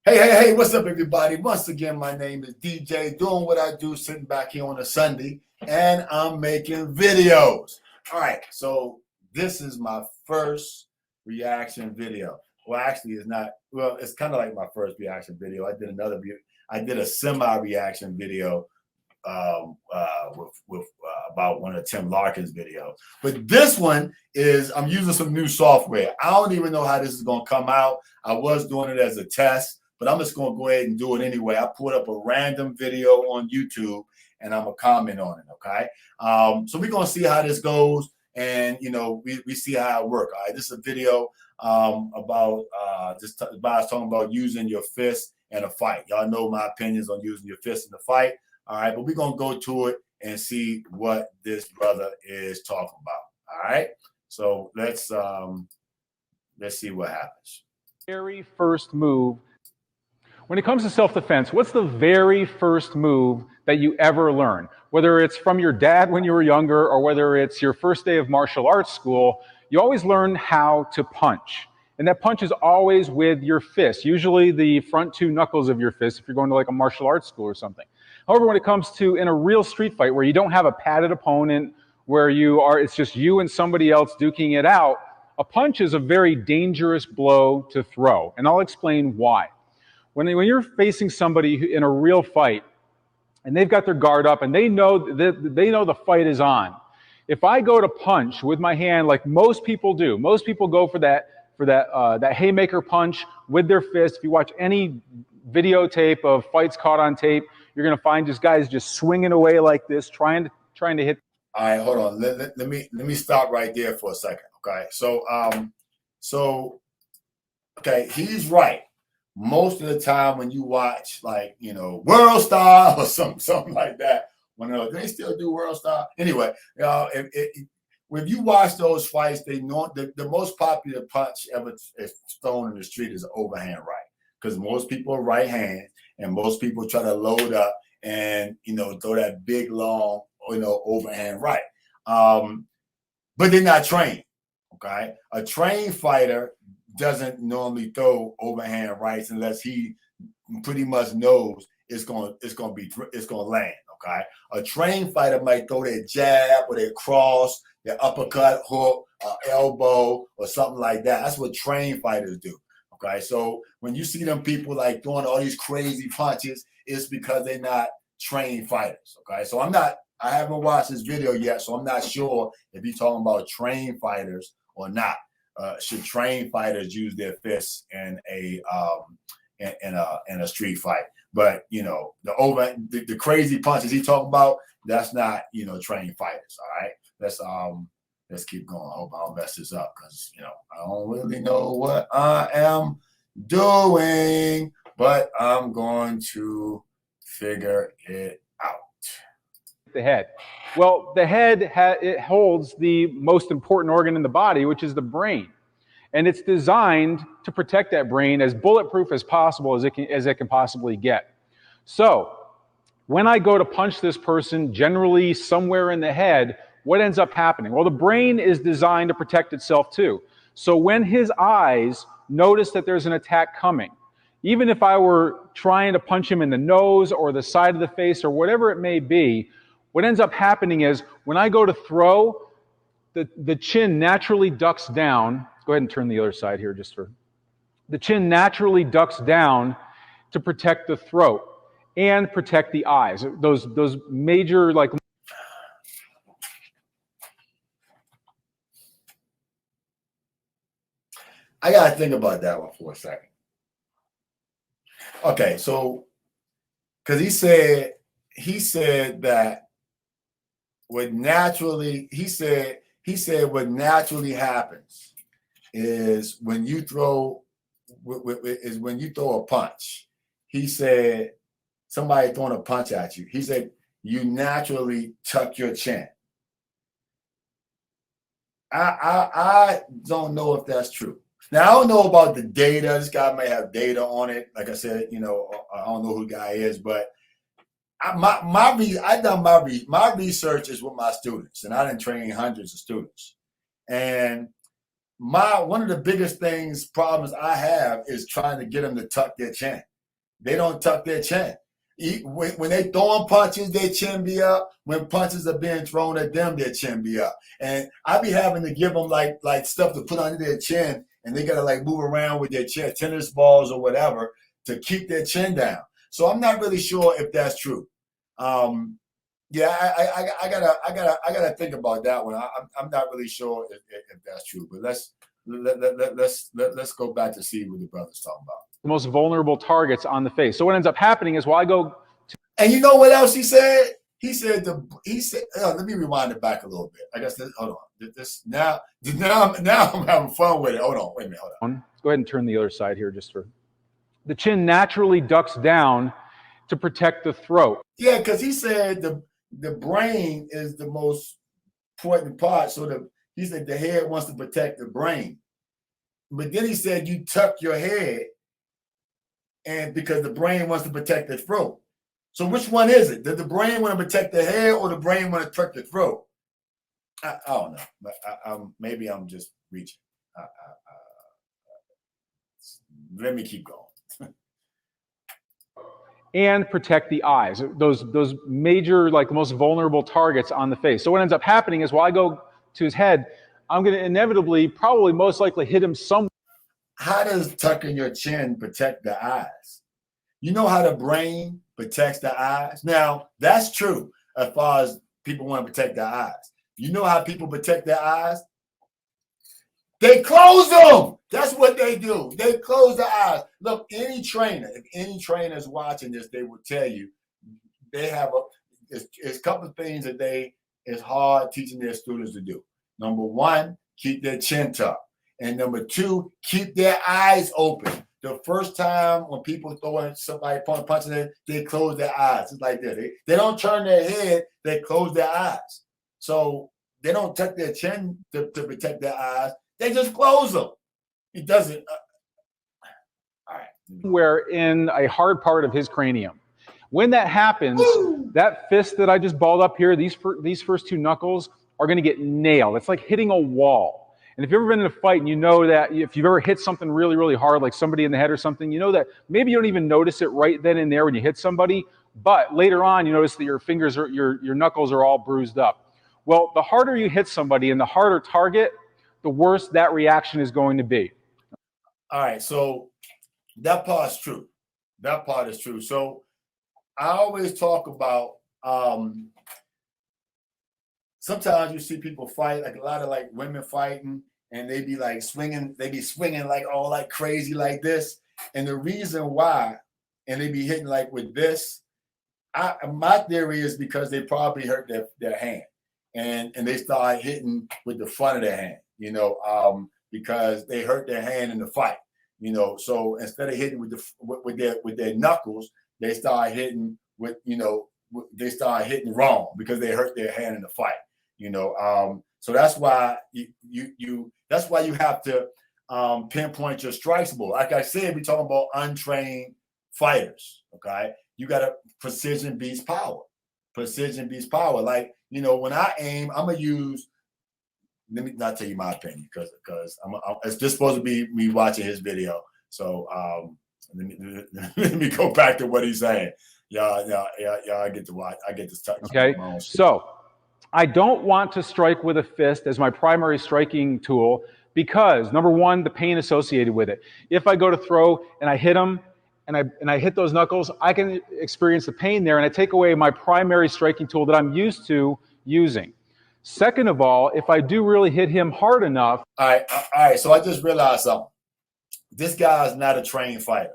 Hey, what's up, everybody? Once again, my name is DJ, doing what I do, sitting back here on a Sunday, and I'm making videos. All right, so this is my first reaction video. Well, actually, it's not. Well, it's kind of like my first reaction video. I did a semi-reaction video with about one of Tim Larkin's videos. But this one is, I'm using some new software. I don't even know how this is going to come out. I was doing it as a test, but I'm just going to go ahead and do it anyway. I put up a random video on YouTube and I'm going to comment on it, okay? So we're going to see how this goes, and, you know, we see how it works. All right, this is a video about talking about using your fist in a fight. Y'all know my opinions on using your fist in a fight. All right, but we're going to go to it and see what this brother is talking about. All right, so let's see what happens. Very first move. When it comes to self-defense, what's the very first move that you ever learn? Whether it's from your dad when you were younger or whether it's your first day of martial arts school, you always learn how to punch. And that punch is always with your fist, usually the front two knuckles of your fist if you're going to like a martial arts school or something. However, when it comes to in a real street fight where you don't have a padded opponent, where it's just you and somebody else duking it out, a punch is a very dangerous blow to throw. And I'll explain why. When you're facing somebody in a real fight and they've got their guard up and they know the fight is on, if I go to punch with my hand like most people do, most people go for that haymaker punch with their fist. If you watch any videotape of fights caught on tape, you're going to find just guys just swinging away like this, trying to hit. All right, hold on. Let me stop right there for a second. Okay, okay, he's right. Most of the time when you watch, like, you know, World Star or something like that, they still do World Star anyway. When you watch those fights, they know the most popular punch ever thrown in the street is an overhand right, because most people are right hand, and most people try to load up and, you know, throw that big long, you know, overhand right. But they're not trained. Okay, a trained fighter doesn't normally throw overhand rights unless he pretty much knows it's gonna land. Okay, a trained fighter might throw their jab or their cross, their uppercut, hook, elbow, or something like that. That's what trained fighters do. Okay, so when you see them people like throwing all these crazy punches, it's because they're not trained fighters. Okay, so I haven't watched this video yet, so I'm not sure if he's talking about trained fighters or not. Should trained fighters use their fists in a street fight? But, you know, the crazy punches he talking about, that's not, you know, trained fighters. All right, let's keep going. I hope I don't mess this up, because, you know, I don't really know what I am doing, but I'm going to figure it out. The head. Well, the head it holds the most important organ in the body, which is the brain. And it's designed to protect that brain as bulletproof as possible as it can possibly get. So when I go to punch this person, generally somewhere in the head, what ends up happening? Well, the brain is designed to protect itself too. So when his eyes notice that there's an attack coming, even if I were trying to punch him in the nose or the side of the face or whatever it may be, what ends up happening is when I go to throw, the chin naturally ducks down. Go ahead and turn the other side here the chin naturally ducks down to protect the throat and protect the eyes. Those major, like, I gotta think about that one for a second. Okay, so because he said that what naturally what naturally happens is when you throw a punch. He said somebody throwing a punch at you. He said you naturally tuck your chin. I don't know if that's true. Now, I don't know about the data. This guy may have data on it. Like I said, you know, I don't know who the guy is, but my research is with my students, and I done trained hundreds of students. And one of the biggest problems I have is trying to get them to tuck their chin. they don't tuck their chin. When they throwing punches, their chin be up. When punches are being thrown at them, their chin be up. And I be having to give them like stuff to put under their chin, and they gotta like move around with their chin, tennis balls or whatever, to keep their chin down. So I'm not really sure if that's true. Yeah, I gotta think about that one. I'm not really sure if that's true. But let's go back to see what the brother's talking about. The most vulnerable targets on the face. So what ends up happening is, while I go to, and you know what else he said? He said let me rewind it back a little bit. I guess hold on. Now I'm having fun with it. Hold on, wait a minute, hold on. Go ahead and turn the other side here, just for the chin naturally ducks down to protect the throat. Yeah, because he said the brain is the most important part. So he said the head wants to protect the brain. But then he said you tuck your head, and because the brain wants to protect the throat. So which one is it? Does the brain want to protect the head, or the brain want to protect the throat? I don't know. But maybe I'm just reaching. Let me keep going. And protect the eyes, those major, like the most vulnerable targets on the face. So what ends up happening is, while I go to his head, I'm going to inevitably, probably most likely, hit him somewhere. How does tucking your chin protect the eyes? You know how the brain protects the eyes? Now, that's true as far as people want to protect their eyes. You know how people protect their eyes? They close them. That's what they do. They close the eyes. Look, if any trainer is watching this, they will tell you they have it's a couple of things that it's hard teaching their students to do. Number one, keep their chin tucked. And number two, keep their eyes open. The first time when people throw somebody punching them, they close their eyes. It's like that. They don't turn their head, they close their eyes. So they don't tuck their chin to protect their eyes. They just close them. It doesn't. All right. Where in a hard part of his cranium. When that happens, that fist that I just balled up here, these first two knuckles are going to get nailed. It's like hitting a wall. And if you've ever been in a fight and you know that if you've ever hit something really, really hard, like somebody in the head or something, you know that maybe you don't even notice it right then and there when you hit somebody, but later on you notice that your fingers or your knuckles are all bruised up. Well, the harder you hit somebody and the harder target, the worse that reaction is going to be. All right, so that part's true. That part is true. So I always talk about sometimes you see people fight, like a lot of like women fighting, and they be like swinging, like all like crazy like this. And the reason why, and they be hitting like with this, my theory is because they probably hurt their hand, and they start hitting with the front of their hand, because they hurt their hand in the fight, So instead of hitting with their knuckles, they start hitting they start hitting wrong because they hurt their hand in the fight. So that's why that's why you have to pinpoint your strikes more. Like I said, we're talking about untrained fighters. Okay, you got to precision beats power. Precision beats power. Like when I aim, I'm gonna use. Let me not tell you my opinion because it's just supposed to be me watching his video. So let me go back to what he's saying. Y'all get to watch. I get to touch. Okay, so I don't want to strike with a fist as my primary striking tool because, number one, the pain associated with it. If I go to throw and I hit him and I hit those knuckles, I can experience the pain there, and I take away my primary striking tool that I'm used to using. Second of all, if I do really hit him hard enough. All right. So I just realized something. This guy is not a trained fighter.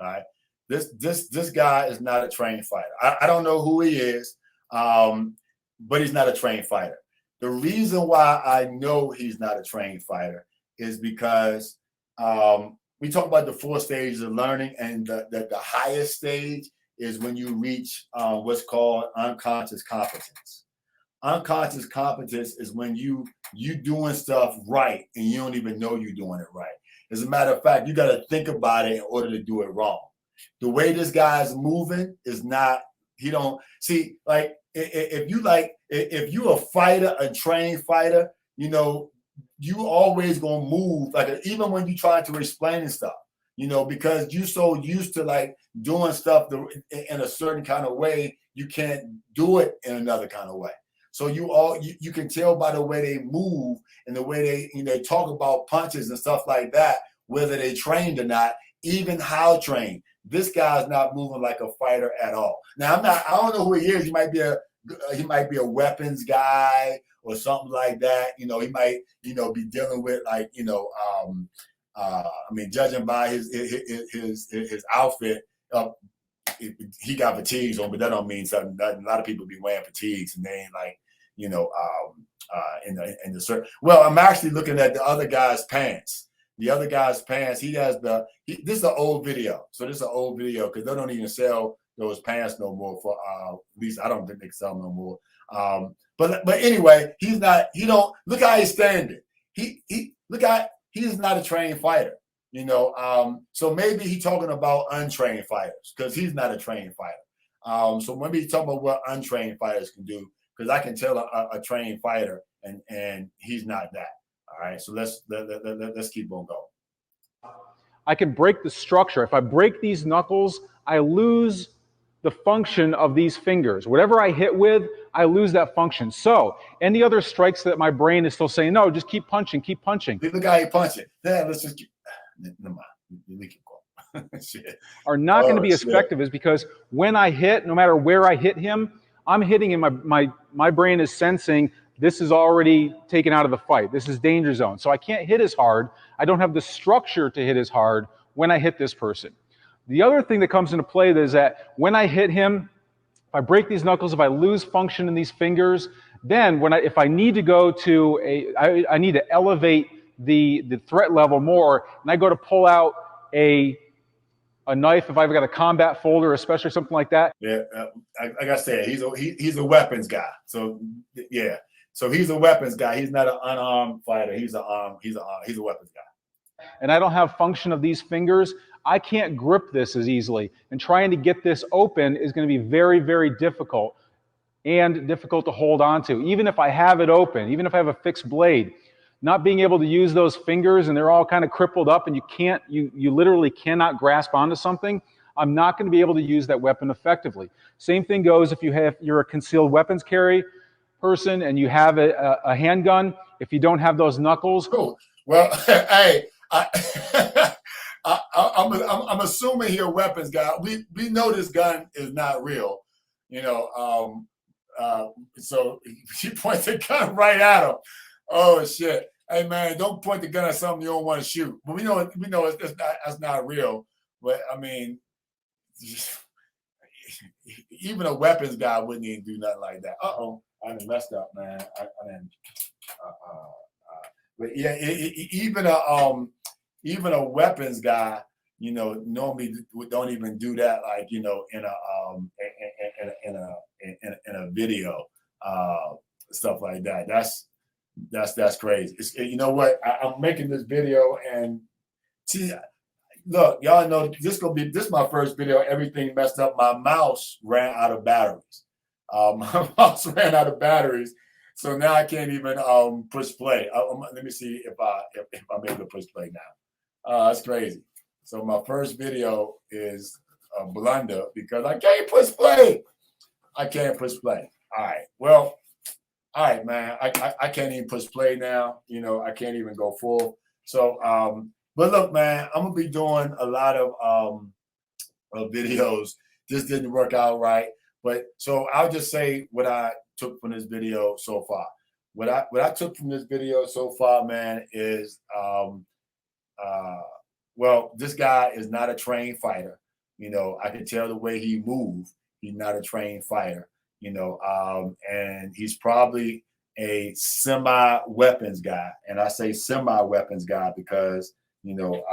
All right. This guy is not a trained fighter. I don't know who he is. But he's not a trained fighter. The reason why I know he's not a trained fighter is because we talk about the 4 stages of learning, and the highest stage is when you reach what's called unconscious competence. Unconscious competence is when you doing stuff right and you don't even know you're doing it right. As a matter of fact, you got to think about it in order to do it wrong. The way this guy's moving is not. He don't see like. If you a fighter, a trained fighter, you always gonna move like even when you try to explain stuff. you know, because you're so used to like doing stuff in a certain kind of way, you can't do it in another kind of way. So you can tell by the way they move and the way they, you know, talk about punches and stuff like that, whether they trained or not, even how trained. This guy's not moving like a fighter at all. Now I don't know who he is. He might be a weapons guy or something like that. You know, he might, you know, be dealing with like, you know, I mean, judging by his outfit, he got fatigues on, but that don't mean something. A lot of people be wearing fatigues and they ain't like, you know, in the certain. Well, I'm actually looking at the other guy's pants. The other guy's pants. He has this is an old video. So this is an old video because they don't even sell those pants no more. For at least I don't think they sell them no more. But anyway, he don't look how he's standing. He's not a trained fighter. You know, so maybe he's talking about untrained fighters because he's not a trained fighter. So maybe he's talking about what untrained fighters can do because I can tell a trained fighter and he's not that. All right, so let's keep on going. I can break the structure. If I break these knuckles, I lose the function of these fingers. Whatever I hit with, I lose that function. So any other strikes that my brain is still saying, no, just keep punching, keep punching. Look how you punch it. Yeah, let's just keep. Never mind. Are not going to be as effective is because when I hit, no matter where I hit him, I'm hitting him. My brain is sensing this is already taken out of the fight. This is danger zone. So I can't hit as hard. I don't have the structure to hit as hard when I hit this person. The other thing that comes into play is that when I hit him, if I break these knuckles, if I lose function in these fingers, then if I need to go to I need to elevate the threat level more, and I go to pull out a knife if I've got a combat folder, especially something like that. Yeah, like I said, he's a weapons guy. So yeah, so he's a weapons guy. He's not an unarmed fighter. He's a weapons guy. And I don't have function of these fingers. I can't grip this as easily. And trying to get this open is going to be very, very difficult and difficult to hold on to. Even if I have it open, even if I have a fixed blade, not being able to use those fingers and they're all kind of crippled up and you literally cannot grasp onto something, I'm not going to be able to use that weapon effectively. Same thing goes if you're a concealed weapons carry person and you have a handgun. If you don't have those knuckles. Cool. Well, hey, I'm assuming you're a weapons guy. We know this gun is not real, you know. So she points the gun right at him. Oh shit! Hey man, don't point the gun at something you don't want to shoot. But we know that's not real. But I mean, even a weapons guy wouldn't even do nothing like that. I done messed up, man. I didn't. But yeah, even a weapons guy, you know, normally don't even do that. Like, you know, in a video, stuff like that. That's crazy. You know what? I'm making this video and see. Look, y'all know this is my first video. Everything messed up. My mouse ran out of batteries. My mouse ran out of batteries. So now I can't even push play. Let me see if I'm able to push play now. That's crazy. So my first video is a blunder because I can't push play. I can't push play. All right. Well, all right, man. I can't even push play now. You know, I can't even go full. So, but look, man, I'm gonna be doing a lot of videos. This didn't work out right, but so I'll just say what I took from this video so far. What I took from this video so far, man, is well, this guy is not a trained fighter. You know, I can tell the way he moves. He's not a trained fighter. You know, and he's probably a semi-weapons guy. And I say semi-weapons guy because, you know,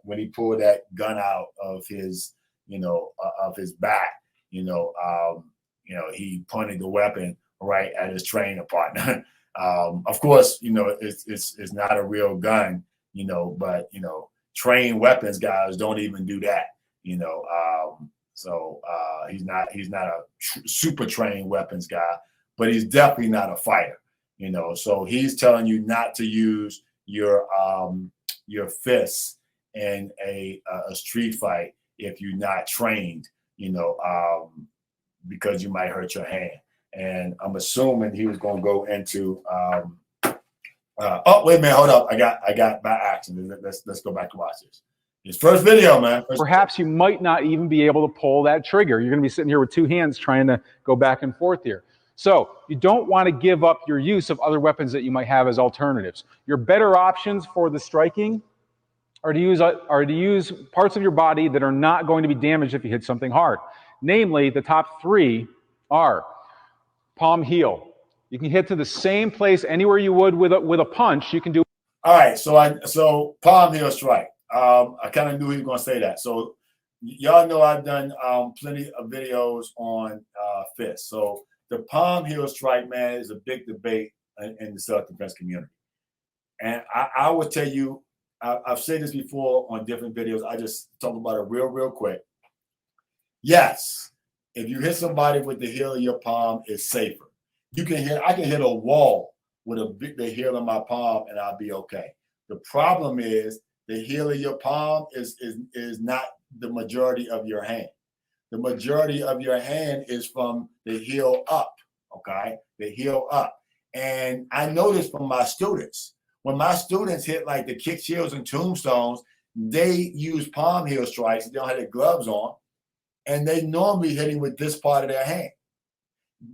when he pulled that gun out of his, you know, of his back, you know, he pointed the weapon right at his trainer partner. Of course, you know, it's not a real gun, you know, but, you know, trained weapons guys don't even do that, you know. So he's not a super trained weapons guy, but he's definitely not a fighter, you know. So he's telling you not to use your fists in a street fight if you're not trained, because you might hurt your hand. And I'm assuming he was going to go into. Oh, wait a minute, hold up! I got by accident. Let's go back to watch this. His first video, man. Perhaps you might not even be able to pull that trigger. You're going to be sitting here with two hands trying to go back and forth here. So you don't want to give up your use of other weapons that you might have as alternatives. Your better options for the striking are to use parts of your body that are not going to be damaged if you hit something hard. Namely, the top three are palm heel. You can hit to the same place anywhere you would with a punch. You can do. All right, so palm heel strike. I kind of knew he was going to say that. So y'all know I've done plenty of videos on fists. So the palm heel strike, man, is a big debate in the self-defense community. And I would tell you, I've said this before on different videos. I just talk about it real quick. Yes, if you hit somebody with the heel of your palm, it's safer. I can hit a wall with the heel of my palm and I'll be okay. The problem is the heel of your palm is not the majority of your hand. The majority of your hand is from the heel up, okay? The heel up. And I noticed from my students, when my students hit like the kick shields and tombstones, they use palm heel strikes. They don't have their gloves on. And they normally hitting with this part of their hand.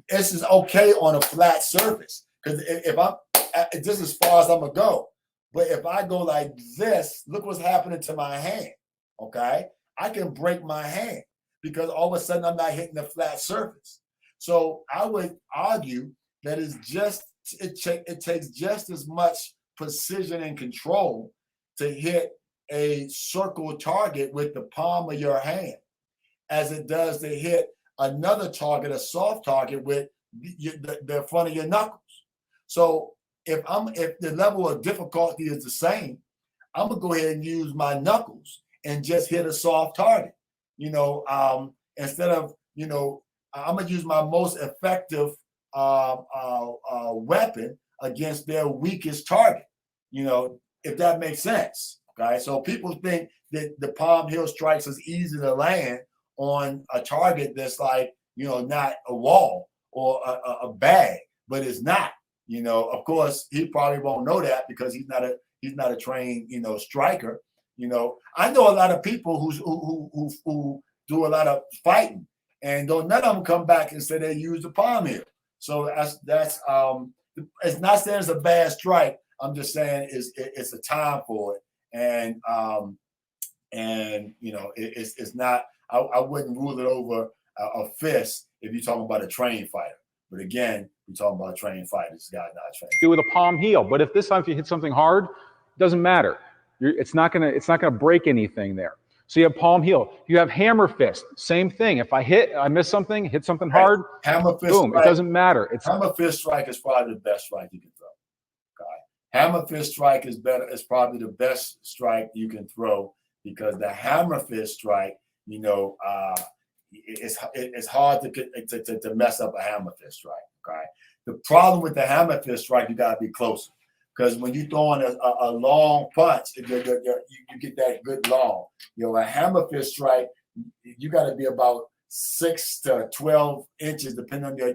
This is okay on a flat surface. Because if I'm, this is as far as I'm going to go. But if I go like this, look what's happening to my hand, okay? I can break my hand because all of a sudden I'm not hitting the flat surface. So I would argue that it takes just as much precision and control to hit a circle target with the palm of your hand as it does to hit another target, a soft target, with the front of your knuckles. So if the level of difficulty is the same, I'm gonna go ahead and use my knuckles and just hit a soft target. Instead of I'm gonna use my most effective weapon against their weakest target. If that makes sense. Okay, so people think that the palm heel strikes is easy to land on a target that's like not a wall or a bag, but it's not. Of course, he probably won't know that because he's not a trained striker. I know a lot of people who do a lot of fighting, and none of them come back and say they use the palm heel. So that's it's not saying it's a bad strike. I'm just saying it's a time for it, and it's not. I wouldn't rule it over a fist if you're talking about a trained fighter. But again, we're talking about a trained fighter. This guy's not trained. Do with a palm heel, but if this time if you hit something hard, it doesn't matter. It's not gonna break anything there. So you have palm heel. You have hammer fist. Same thing. If I miss something, hit something hard, hammer fist boom. Strike, it doesn't matter. Hammer fist strike is probably the best strike you can throw. Okay. Hammer fist strike is better. It's probably the best strike you can throw because the hammer fist strike, it's hard to mess up a hammer fist strike. Okay. The problem with the hammer fist strike, you gotta be closer because when you're throwing a long punch, you get that good long. A hammer fist strike, you got to be about 6 to 12 inches, depending on the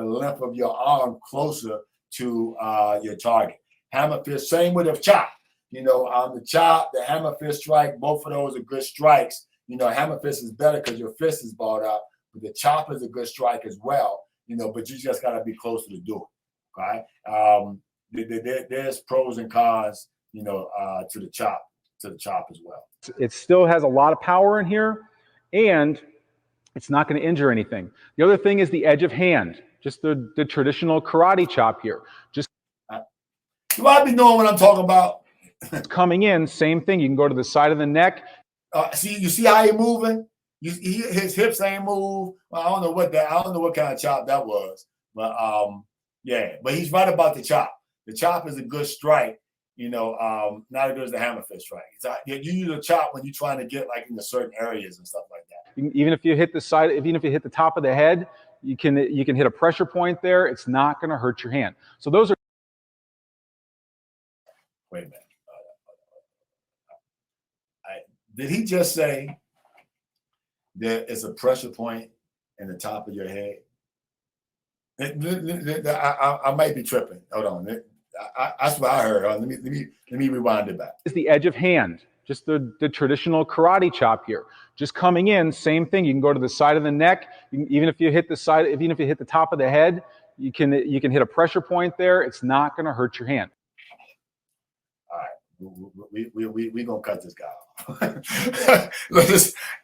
length of your arm, closer to your target. Hammer fist, same with a chop. The chop, the hammer fist strike, both of those are good strikes. Hammer fist is better because your fist is balled up, but the chop is a good strike as well. But you just got to be closer to do it. Okay. There's pros and cons, to the chop as well. It still has a lot of power in here, and it's not going to injure anything. The other thing is the edge of hand, just the traditional karate chop here. Just you might be knowing what I'm talking about. Coming in, same thing. You can go to the side of the neck. You see how he moving? His hips ain't move. Well, I don't know what kind of chop that was, but yeah. But he's right about the chop. The chop is a good strike. Not as good as the hammer fist strike. You use a chop when you're trying to get like into certain areas and stuff like that. Even if you hit the side, even if you hit the top of the head, you can hit a pressure point there. It's not going to hurt your hand. So those are. Wait a minute. Did he just say there is a pressure point in the top of your head? I might be tripping. Hold on. That's what I heard. Let me rewind it back. Is the edge of hand, just the traditional karate chop here. Just coming in, same thing. You can go to the side of the neck. Even if you hit the side, even if you hit the top of the head, you can hit a pressure point there. It's not going to hurt your hand. All right, we gonna cut this guy off.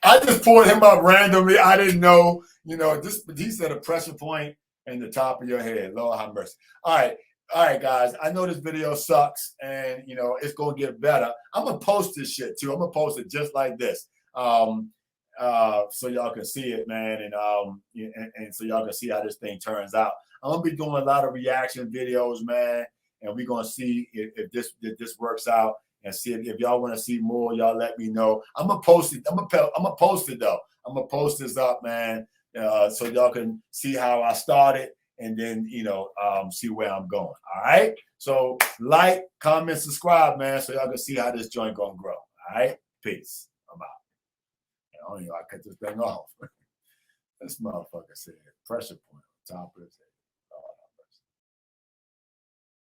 I just pulled him up randomly. I didn't know, he said a pressure point in the top of your head. Lord have mercy. All right, guys. I know this video sucks, and it's gonna get better. I'm gonna post this shit too. I'm gonna post it just like this, so y'all can see it, man, and so y'all can see how this thing turns out. I'm gonna be doing a lot of reaction videos, man. And we're gonna see if this works out, and see if y'all want to see more. Y'all let me know. I'm gonna post it. I'm gonna post it though. I'm gonna post this up, man, so y'all can see how I started, and then see where I'm going. All right. So like, comment, subscribe, man, so y'all can see how this joint gonna grow. All right. Peace. I'm out. I cut this thing off. This motherfucker said pressure point on top of his head.